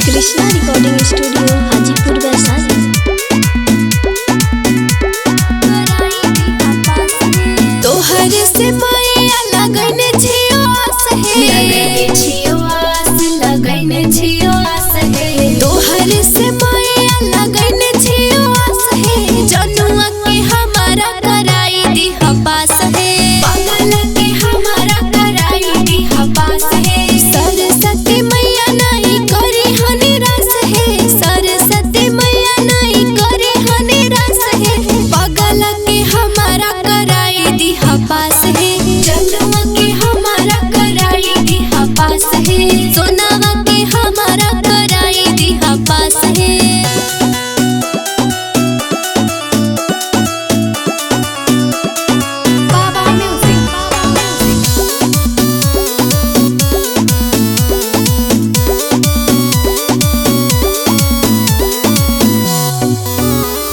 Krishna recording studio Hajipur Vaishali. तोहर से माया लगने छियो आस है, लगने छियो आस है। तोहर से माया लगने छियो आस है। जनुआ के हमारा कराई दी हपास है, पागल के हमारा कराई दी हपास है। सरस्वती मैया नहीं करे हनी रस है, सरस्वती मैया नहीं करे हनी रस है। पागल के हमारा कराई दी हपास है, जनुआ के हमारा कराई दी हपास है। सोनावा के हमारा कराई दी हपास है।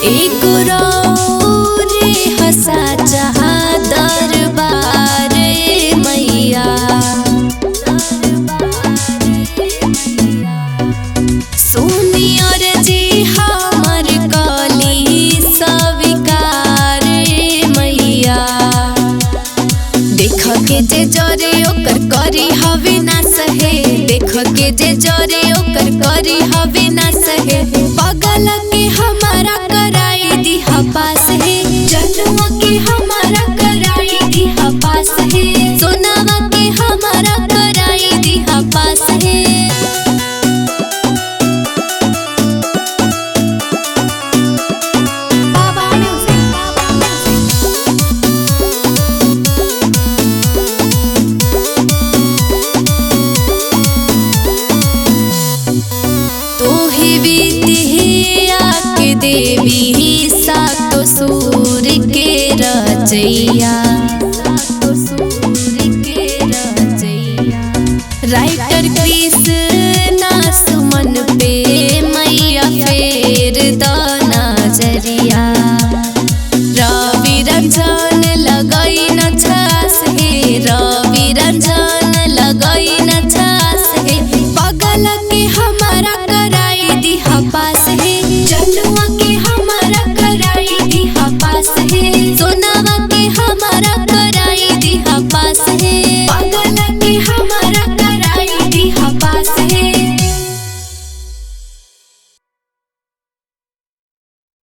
एक रे हसा चाहा दरबार मैया, सुनियर जी हमर कली स्वीकार मैया। देख के जे जरे ओकर करी हवे ना सहे, देख के जे जरे ओकर करी हवे ना सहे। पागल के हमारा कराई दी हपास है, जनुआ के हमारा कराई दी हपास है। सोनावा के हमारा कराई दी हपास है। तोहे विद्या के देवी सातो सूर के रचैया, राइटर कृष्ण